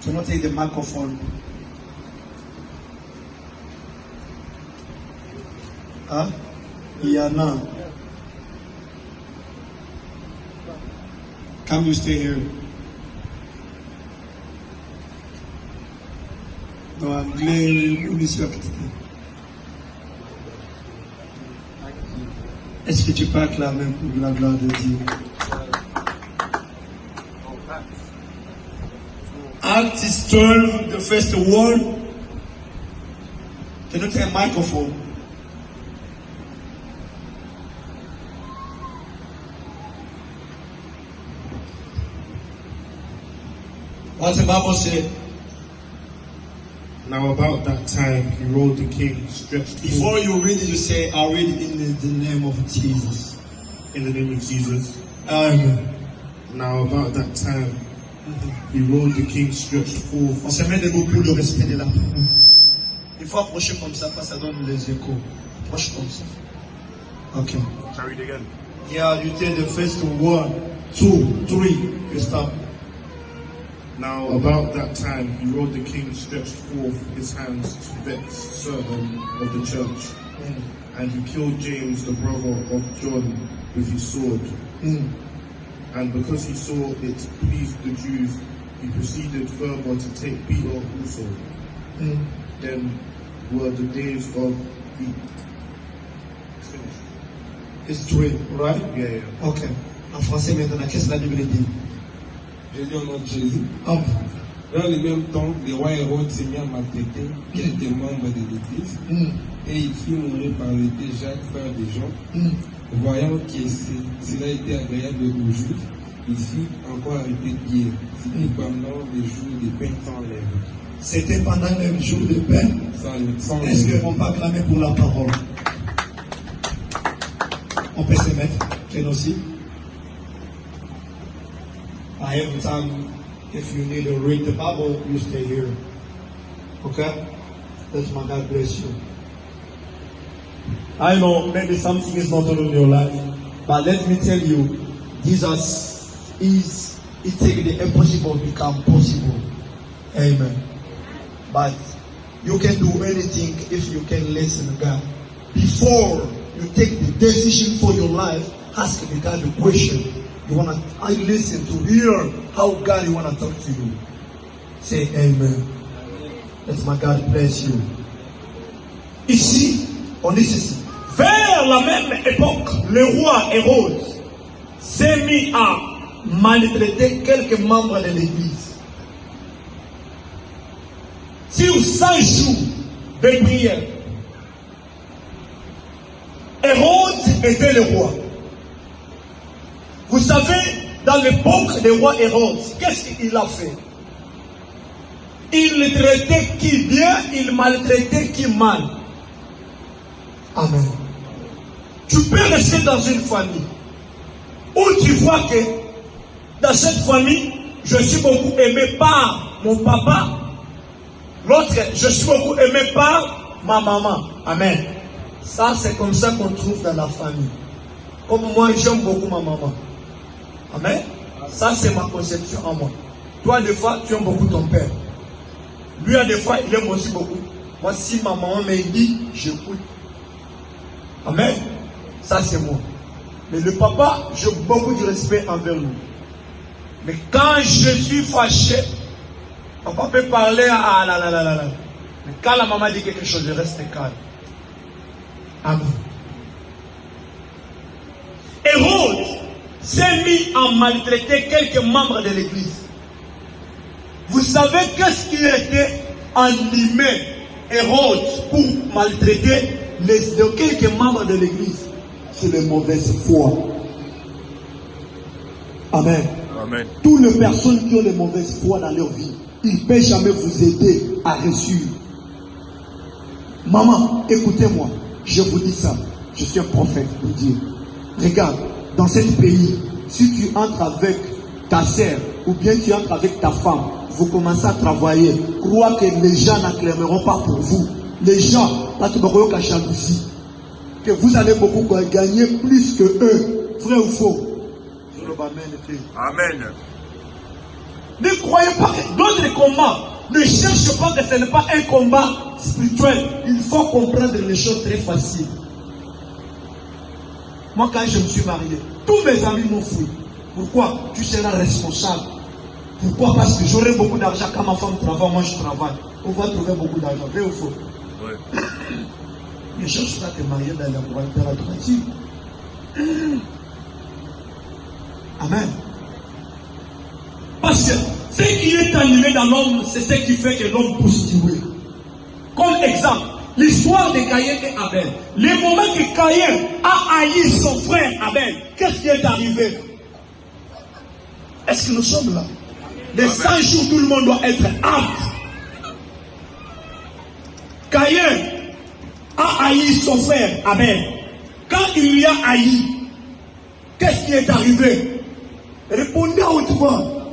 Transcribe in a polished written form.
Can I take the microphone? Huh? Yana. Can you stay here? No, anglais, monsieur. Est-ce que tu peux acclamer pour la gloire de Dieu? Acts 12, the first word. Can you take a microphone? What's the Bible say? Now about that time, he rolled the king, stretched Before you read it, you say, I read it in the name of Jesus. in the name of Jesus. Amen. Now about that time, he rolled the king, stretched forth. On se met debout pour le respect de la parole. Il faut approcher comme ça, parce que ça donne les échos. Approche comme ça. Ok. Shall I read again? Yeah, you take the first 1, 2, 3. You stop. Now about that time, he rolled the king, stretched forth his hands to vex certain of the church. And he killed James, the brother of John, with his sword. And because he saw it pleased the Jews, he proceeded further to take Peter also. Then were the days of the... It's 3, right? Yeah. Ok. En français maintenant, qu'est-ce que la Bible dit? Jésus au nom de Jésus. Amen. Dans le même temps, le roi Hérode s'est mis à maltraiter quelques membres de l'Église et il fit mourir par l'épée Jacques, frère de Jean. Voyant que cela était agréable aux Juifs, il fit encore arrêter Pierre. C'était pendant les jours de pain sans lèvres. C'était pendant les jours de paix. Sans Est-ce lèvres. qu'on peut acclamer pour la parole? On peut se mettre. Ken aussi. Every time, if you need to read the Bible, you stay here. Okay? That's my God bless you. I know maybe something is not in your life, but let me tell you, Jesus is, He take the impossible become possible. Amen. But you can do anything if you can listen to God. Before you take the decision for your life, ask the God the question. You want to listen to hear how God want to talk to you. Say amen. Let my God bless you. Ici, on dit ceci. Vers la même époque, le roi Hérode s'est mis à maltraiter quelques membres de l'Église. Sur 100 jours de prière, Hérode était le roi. Vous savez, dans l'époque du roi Hérode, qu'est-ce qu'il a fait? Il traitait qui bien, il maltraitait qui mal. Amen. Tu peux rester dans une famille où tu vois que dans cette famille, je suis beaucoup aimé par mon papa. L'autre, je suis beaucoup aimé par ma maman. Amen. Ça, c'est comme ça qu'on trouve dans la famille. Comme moi, j'aime beaucoup ma maman. Amen. Ça, c'est ma conception en moi. Toi, des fois, tu aimes beaucoup ton père. Lui, des fois, il aime aussi beaucoup. Moi, si ma maman me dit, j'écoute. Amen. Ça, c'est moi. Mais le papa, j'ai beaucoup de respect envers lui. Mais quand je suis fâché, papa peut parler à la. Mais quand la maman dit quelque chose, je reste calme. Amen. Hérode s'est mis à maltraiter quelques membres de l'église. Vous savez qu'est-ce qui était animé Hérode pour maltraiter quelques membres de l'église? C'est les mauvaises foi. Amen. Amen. Toutes les personnes qui ont les mauvaises foi dans leur vie, ils ne peuvent jamais vous aider à réussir. Maman, écoutez-moi, je vous dis ça. Je suis un prophète pour dire. Regarde, dans ce pays, si tu entres avec ta sœur ou bien tu entres avec ta femme, vous commencez à travailler, crois que les gens n'acclameront pas pour vous. Les gens, que vous allez beaucoup gagner plus que eux. Vrai ou faux? Amen. Ne croyez pas que d'autres combats, ne cherchez pas que ce n'est pas un combat spirituel. Il faut comprendre les choses très faciles. Moi, quand je me suis marié, tous mes amis m'ont fui. Pourquoi? Tu seras responsable. Pourquoi? Parce que j'aurai beaucoup d'argent. Quand ma femme travaille, moi je travaille. On va trouver beaucoup d'argent. Vrai ou faux? Ouais. Ne cherche pas à te marier dans la droiture. Amen. Parce que ce qui est animé dans l'homme, c'est ce qui fait que l'homme pousse Dieu. Comme exemple, l'histoire de Caïn et Abel. Le moment que Caïn a haï son frère Abel, qu'est-ce qui est arrivé? Est-ce que nous sommes là? Les 100 jours, tout le monde doit être apte. Caïn a haï son frère Abel. Quand il lui a haï, qu'est-ce qui est arrivé? Répondez à haute voix.